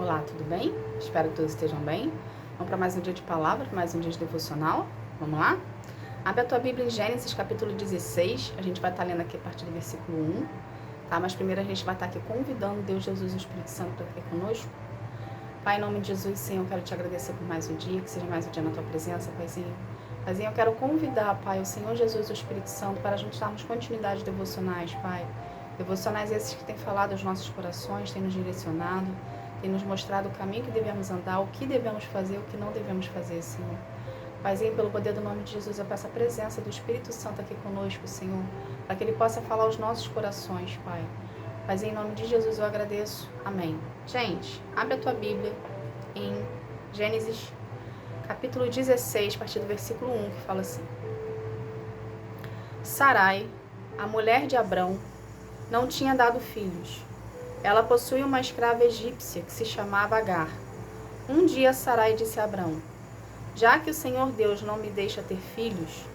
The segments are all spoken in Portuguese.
Olá, tudo bem? Espero que todos estejam bem. Vamos para mais um dia de palavra, mais um dia de devocional. Vamos lá? Abre a tua Bíblia em Gênesis, capítulo 16. A gente vai estar lendo aqui a partir do versículo 1. Tá? Mas primeiro a gente vai estar aqui convidando Deus, Jesus e o Espírito Santo para ficar conosco. Pai, em nome de Jesus, Senhor, eu quero te agradecer por mais um dia, que seja mais um dia na tua presença, Paizinho. Paizinho, eu quero convidar, Pai, o Senhor Jesus e o Espírito Santo para a gente darmos continuidade devocionais, Pai. Devocionais esses que têm falado aos nossos corações, têm nos direcionado, têm nos mostrado o caminho que devemos andar, o que devemos fazer, o que não devemos fazer, Senhor. Paizinho, pelo poder do nome de Jesus, eu peço a presença do Espírito Santo aqui conosco, Senhor, para que Ele possa falar aos nossos corações, Pai. Paizinho, em nome de Jesus eu agradeço. Amém. Gente, abre a tua Bíblia em Gênesis, capítulo 16, a partir do versículo 1, que fala assim: Sarai, a mulher de Abrão, não tinha dado filhos. Ela possuía uma escrava egípcia que se chamava Agar. Um dia Sarai disse a Abrão: Já que o Senhor Deus não me deixa ter filhos,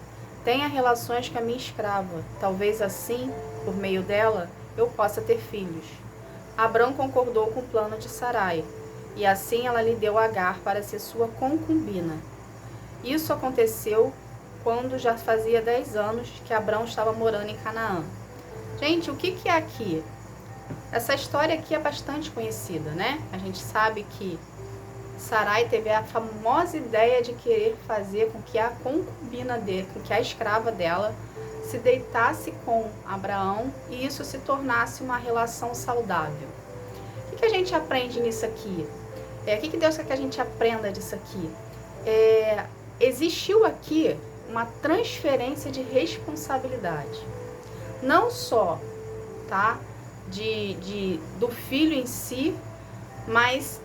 tenha relações com a minha escrava. Talvez assim, por meio dela, eu possa ter filhos. Abrão concordou com o plano de Sarai, e assim ela lhe deu Agar para ser sua concubina. Isso aconteceu quando já fazia 10 anos que Abrão estava morando em Canaã. Gente, o que é aqui? Essa história aqui é bastante conhecida, né? A gente sabe que Sarai teve a famosa ideia de querer fazer com que a concubina dele, com que a escrava dela, se deitasse com Abraão e isso se tornasse uma relação saudável. O que a gente aprende nisso aqui? O que Deus quer que a gente aprenda disso aqui? Existiu aqui uma transferência de responsabilidade. Não só, tá, do filho em si, mas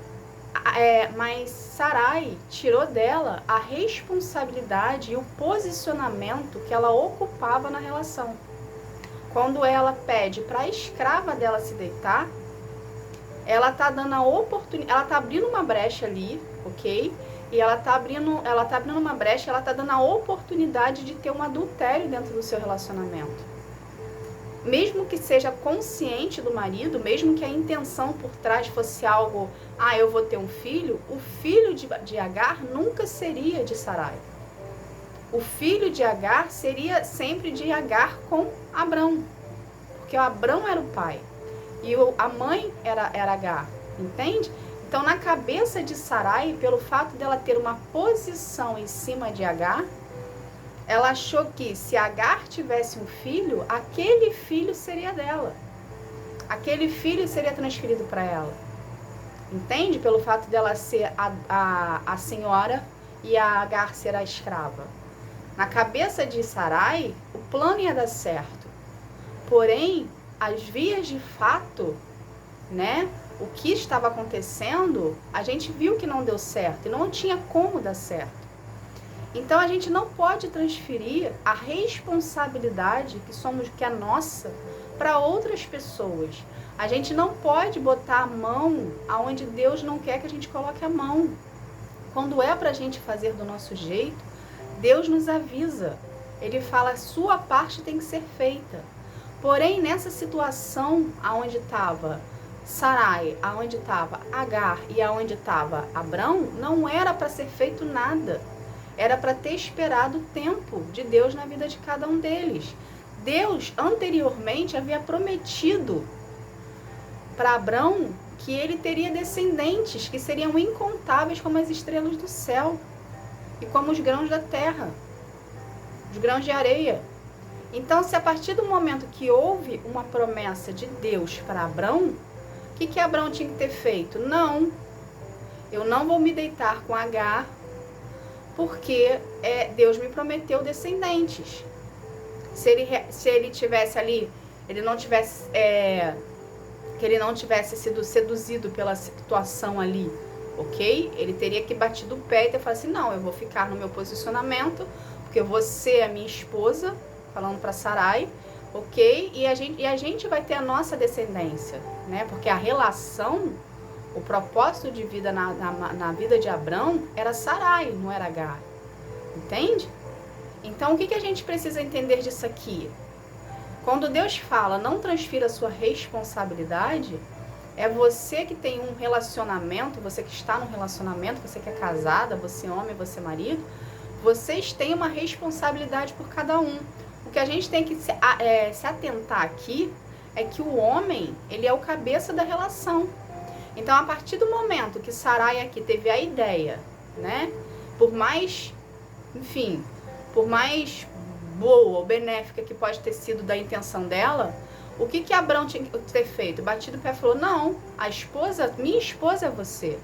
Sarai tirou dela a responsabilidade e o posicionamento que ela ocupava na relação. Quando ela pede para a escrava dela se deitar, ela tá dando a oportunidade, ela tá abrindo uma brecha ali, ok? E ela tá abrindo uma brecha, ela tá dando a oportunidade de ter um adultério dentro do seu relacionamento. Mesmo que seja consciente do marido, mesmo que a intenção por trás fosse algo, eu vou ter um filho, o filho de Agar nunca seria de Sarai. O filho de Agar seria sempre de Agar com Abrão, porque o Abrão era o pai e a mãe era Agar, entende? Então, na cabeça de Sarai, pelo fato dela ter uma posição em cima de Agar, ela achou que se Agar tivesse um filho, aquele filho seria dela. Aquele filho seria transferido para ela. Entende? Pelo fato dela ser a senhora e a Agar ser a escrava. Na cabeça de Sarai, o plano ia dar certo. Porém, as vias de fato, né? O que estava acontecendo, a gente viu que não deu certo. E não tinha como dar certo. Então a gente não pode transferir a responsabilidade que é nossa para outras pessoas. A gente não pode botar a mão aonde Deus não quer que a gente coloque a mão. Quando é para a gente fazer do nosso jeito, Deus nos avisa. Ele fala, a sua parte tem que ser feita. Porém, nessa situação aonde estava Sarai, aonde estava Agar e aonde estava Abrão, não era para ser feito nada. Era para ter esperado o tempo de Deus na vida de cada um deles. Deus, anteriormente, havia prometido para Abrão que ele teria descendentes que seriam incontáveis como as estrelas do céu e como os grãos da terra, os grãos de areia. Então, se a partir do momento que houve uma promessa de Deus para Abrão, o que Abrão tinha que ter feito? Não, eu não vou me deitar com Agar, porque Deus me prometeu descendentes. Se ele tivesse ali, que ele não tivesse sido seduzido pela situação ali, ok? Ele teria que batido o pé e ter falado assim, não, eu vou ficar no meu posicionamento, porque você é a minha esposa, falando para Sarai, ok? E a gente vai ter a nossa descendência, né? Porque a relação, o propósito de vida na vida de Abrão era Sarai, não era Agar. Entende? Então, o que a gente precisa entender disso aqui? Quando Deus fala, não transfira a sua responsabilidade, É você que tem um relacionamento, você que está num relacionamento, você que é casada, você homem, você marido, vocês têm uma responsabilidade por cada um. O que a gente tem que se atentar aqui é que o homem, ele é o cabeça da relação. Então, a partir do momento que Sarai aqui teve a ideia, né, por mais, enfim, por mais boa ou benéfica que pode ter sido da intenção dela, o que Abrão tinha que ter feito? Batido o pé e falou, não, minha esposa é você.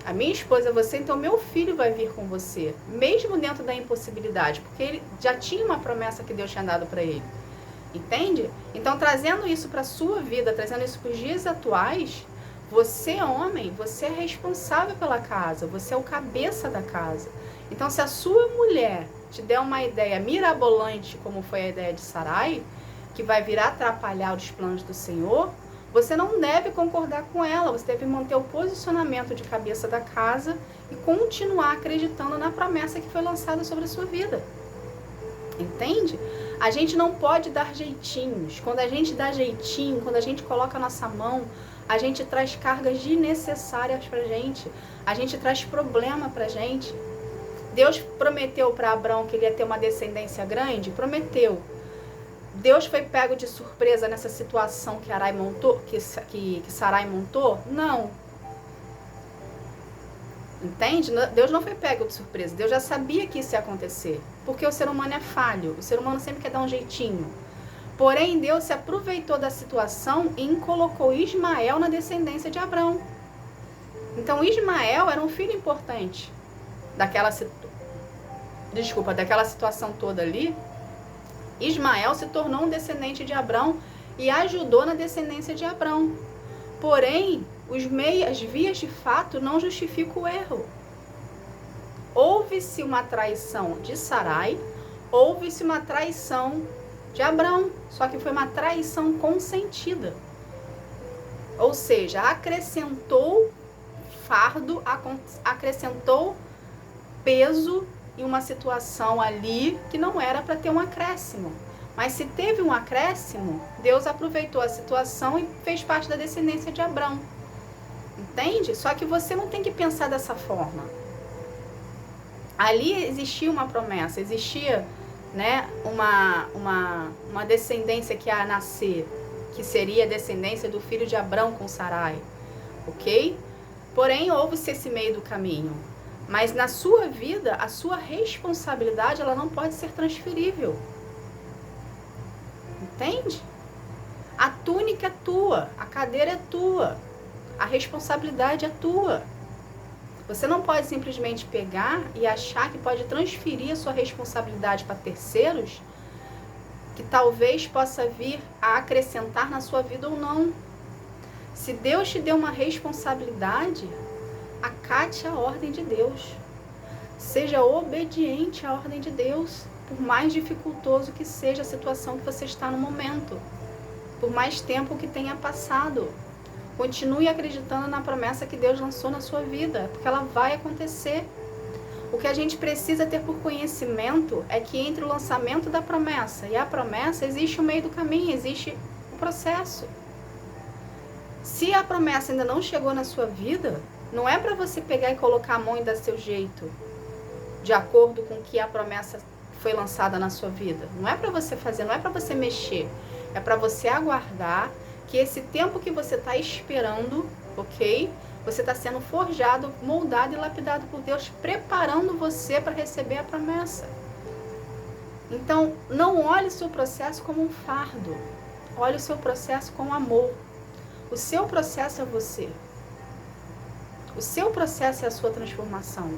A minha esposa é você, então meu filho vai vir com você, mesmo dentro da impossibilidade, porque ele já tinha uma promessa que Deus tinha dado para ele. Entende? Então, trazendo isso para a sua vida, trazendo isso para os dias atuais, você, homem, você é responsável pela casa, você é o cabeça da casa. Então, se a sua mulher te der uma ideia mirabolante, como foi a ideia de Sarai, que vai vir atrapalhar os planos do Senhor, você não deve concordar com ela, você deve manter o posicionamento de cabeça da casa e continuar acreditando na promessa que foi lançada sobre a sua vida. Entende? A gente não pode dar jeitinhos. Quando a gente dá jeitinho, quando a gente coloca a nossa mão, a gente traz cargas desnecessárias pra gente. A gente traz problema pra gente. Deus prometeu para Abrão que ele ia ter uma descendência grande? Prometeu. Deus foi pego de surpresa nessa situação que Sarai montou? Não. Entende? Deus não foi pego de surpresa. Deus já sabia que isso ia acontecer. Porque o ser humano é falho. O ser humano sempre quer dar um jeitinho. Porém, Deus se aproveitou da situação e colocou Ismael na descendência de Abrão. Então, Ismael era um filho importante daquela situação toda ali. Ismael se tornou um descendente de Abrão e ajudou na descendência de Abrão. Porém, as vias de fato não justificam o erro. Houve-se uma traição de Sarai, houve-se uma traição de Abrão, só que foi uma traição consentida. Ou seja, acrescentou fardo, acrescentou peso em uma situação ali que não era para ter um acréscimo. Mas se teve um acréscimo, Deus aproveitou a situação e fez parte da descendência de Abrão. Entende? Só que você não tem que pensar dessa forma. Ali existia uma promessa, existia, né, uma descendência que ia nascer, que seria a descendência do filho de Abrão com Sarai. Ok? Porém, houve-se esse meio do caminho. Mas na sua vida, a sua responsabilidade, ela não pode ser transferível. Entende? A túnica é tua, a cadeira é tua, a responsabilidade é tua. Você não pode simplesmente pegar e achar que pode transferir a sua responsabilidade para terceiros, que talvez possa vir a acrescentar na sua vida ou não. Se Deus te deu uma responsabilidade, acate a ordem de Deus. Seja obediente à ordem de Deus, por mais dificultoso que seja a situação que você está no momento, por mais tempo que tenha passado. Continue acreditando na promessa que Deus lançou na sua vida, porque ela vai acontecer. O que a gente precisa ter por conhecimento é que entre o lançamento da promessa e a promessa existe o meio do caminho, existe o processo. Se a promessa ainda não chegou na sua vida, não é para você pegar e colocar a mão e dar seu jeito, de acordo com que a promessa foi lançada na sua vida. Não é para você fazer, não é para você mexer. É para você aguardar que esse tempo que você está esperando, ok? Você está sendo forjado, moldado e lapidado por Deus, preparando você para receber a promessa. Então, não olhe o seu processo como um fardo. Olhe o seu processo com amor. O seu processo é você. O seu processo é a sua transformação.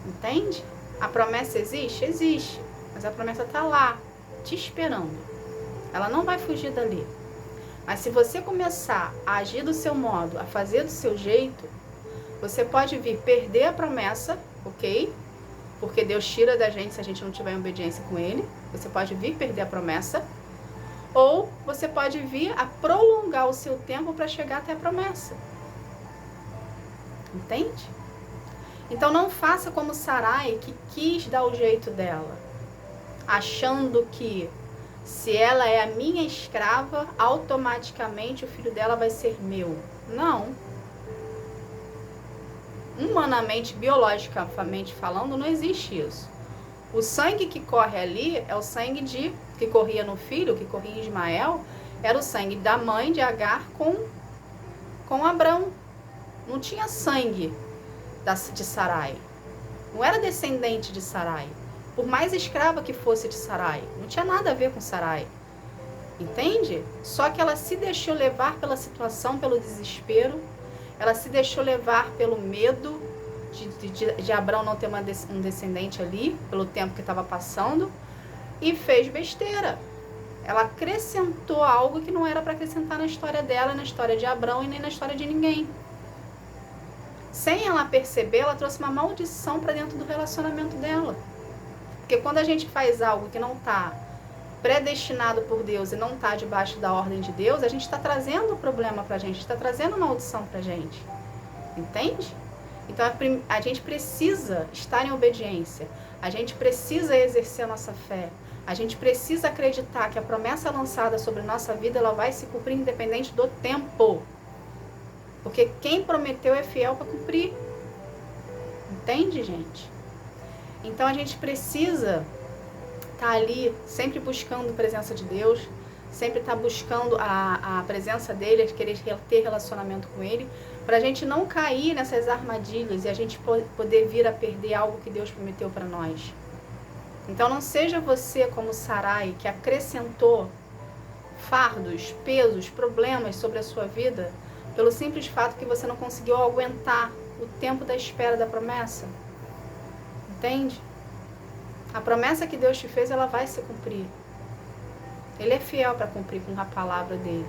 Entende? A promessa existe? Existe. Mas a promessa está lá, te esperando. Ela não vai fugir dali. Mas se você começar a agir do seu modo, a fazer do seu jeito, você pode vir perder a promessa, ok? Porque Deus tira da gente se a gente não tiver em obediência com Ele. Você pode vir perder a promessa. Ou você pode vir a prolongar o seu tempo para chegar até a promessa. Entende? Então não faça como Sarai, que quis dar o jeito dela, achando que Se ela é a minha escrava, automaticamente o filho dela vai ser meu. Não. Humanamente, biologicamente falando, não existe isso. O sangue que corre ali é o sangue que corria no filho, que corria em Ismael, era o sangue da mãe de Agar com Abrão. Não tinha sangue de Sarai. Não era descendente de Sarai. Por mais escrava que fosse de Sarai, não tinha nada a ver com Sarai. Entende? Só que ela se deixou levar pela situação, pelo desespero. Ela se deixou levar pelo medo de Abrão não ter um descendente ali, pelo tempo que estava passando, e fez besteira. Ela acrescentou algo que não era para acrescentar na história dela, na história de Abrão e nem na história de ninguém. Sem ela perceber, ela trouxe uma maldição para dentro do relacionamento dela. Porque quando a gente faz algo que não está predestinado por Deus e não está debaixo da ordem de Deus, a gente está trazendo problema para a gente, está trazendo maldição para a gente. Entende? Então a gente precisa estar em obediência, a gente precisa exercer a nossa fé, a gente precisa acreditar que a promessa lançada sobre a nossa vida ela vai se cumprir independente do tempo. Porque quem prometeu é fiel para cumprir. Entende, gente? Então a gente precisa estar ali sempre buscando a presença de Deus, sempre estar buscando a presença dele, querer ter relacionamento com ele, para a gente não cair nessas armadilhas e a gente poder vir a perder algo que Deus prometeu para nós. Então não seja você como Sarai, que acrescentou fardos, pesos, problemas sobre a sua vida, pelo simples fato que você não conseguiu aguentar o tempo da espera da promessa. Entende? A promessa que Deus te fez, ela vai se cumprir. Ele é fiel para cumprir com a palavra dele.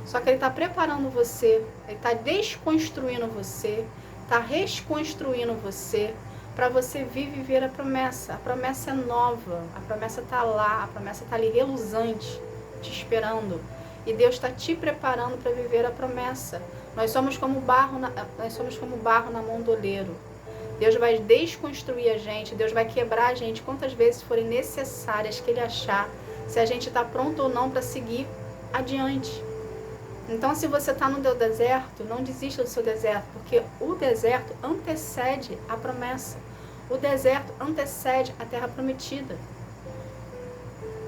Só que ele está preparando você, ele está desconstruindo você, está reconstruindo você, para você viver a promessa. A promessa é nova, a promessa está lá, a promessa está ali reluzante, te esperando. E Deus está te preparando para viver a promessa. Nós somos como barro na mão do oleiro. Deus vai desconstruir a gente, Deus vai quebrar a gente quantas vezes forem necessárias que Ele achar, se a gente está pronto ou não para seguir adiante. Então, se você está no teu deserto, não desista do seu deserto, porque o deserto antecede a promessa. O deserto antecede a terra prometida.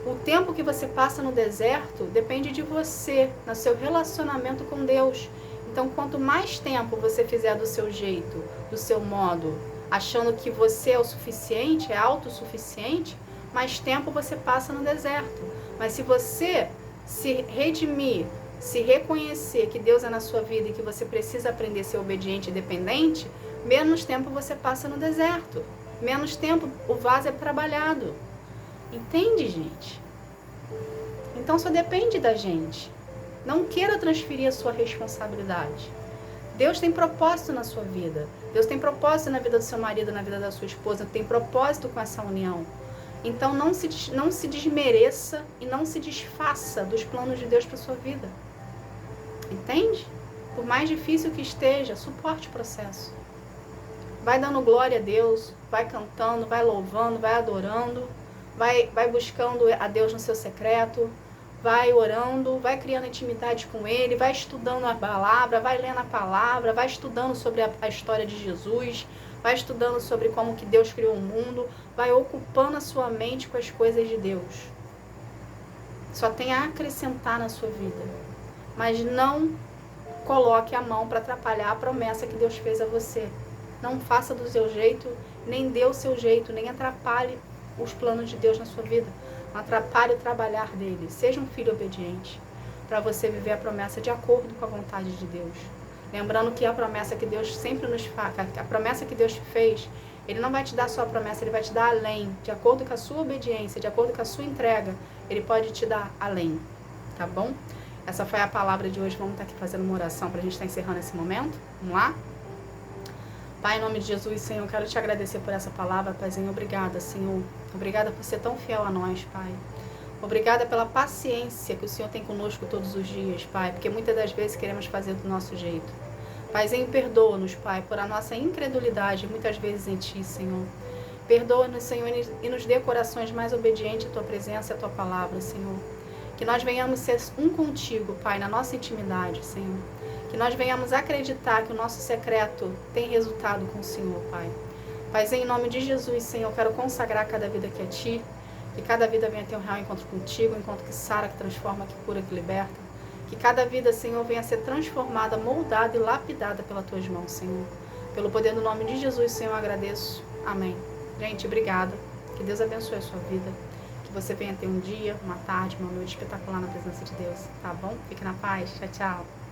O tempo que você passa no deserto depende de você, no seu relacionamento com Deus. Então, quanto mais tempo você fizer do seu jeito, do seu modo, achando que você é o suficiente, é autossuficiente, mais tempo você passa no deserto. Mas se você se redimir, se reconhecer que Deus é na sua vida e que você precisa aprender a ser obediente e dependente, menos tempo você passa no deserto. Menos tempo o vaso é trabalhado. Entende, gente? Então só depende da gente. Não queira transferir a sua responsabilidade. Deus tem propósito na sua vida. Deus tem propósito na vida do seu marido, na vida da sua esposa. Tem propósito com essa união. Então não se desmereça e não se desfaça dos planos de Deus para sua vida. Entende? Por mais difícil que esteja, suporte o processo. Vai dando glória a Deus, vai cantando, vai louvando, vai adorando, vai buscando a Deus no seu secreto, vai orando, vai criando intimidade com Ele, vai estudando a palavra, vai lendo a palavra, vai estudando sobre a história de Jesus, vai estudando sobre como que Deus criou o mundo, vai ocupando a sua mente com as coisas de Deus. Só tem a acrescentar na sua vida. Mas não coloque a mão para atrapalhar a promessa que Deus fez a você. Não faça do seu jeito, nem dê o seu jeito, nem atrapalhe os planos de Deus na sua vida. Não atrapalhe o trabalhar dele. Seja um filho obediente, para você viver a promessa de acordo com a vontade de Deus. Lembrando que a promessa que Deus sempre nos faz, a promessa que Deus te fez, Ele não vai te dar só a promessa, Ele vai te dar além. De acordo com a sua obediência, de acordo com a sua entrega, Ele pode te dar além. Tá bom? Essa foi a palavra de hoje. Vamos estar aqui fazendo uma oração para a gente estar encerrando esse momento. Vamos lá? Pai, em nome de Jesus, Senhor, eu quero te agradecer por essa palavra, Paizinho. Obrigada, Senhor. Obrigada por ser tão fiel a nós, Pai. Obrigada pela paciência que o Senhor tem conosco todos os dias, Pai, porque muitas das vezes queremos fazer do nosso jeito. Paizinho, perdoa-nos, Pai, por a nossa incredulidade, muitas vezes em Ti, Senhor. Perdoa-nos, Senhor, e nos dê corações mais obedientes à Tua presença e à Tua palavra, Senhor. Que nós venhamos ser um contigo, Pai, na nossa intimidade, Senhor. Que nós venhamos acreditar que o nosso secreto tem resultado com o Senhor, Pai. Pai, em nome de Jesus, Senhor, eu quero consagrar cada vida aqui a Ti. Que cada vida venha ter um real encontro contigo, um encontro que sara, que transforma, que cura, que liberta. Que cada vida, Senhor, venha ser transformada, moldada e lapidada pelas Tuas mãos, Senhor. Pelo poder do nome de Jesus, Senhor, eu agradeço. Amém. Gente, obrigada. Que Deus abençoe a sua vida. Que você venha ter um dia, uma tarde, uma noite espetacular na presença de Deus. Tá bom? Fique na paz. Tchau, tchau.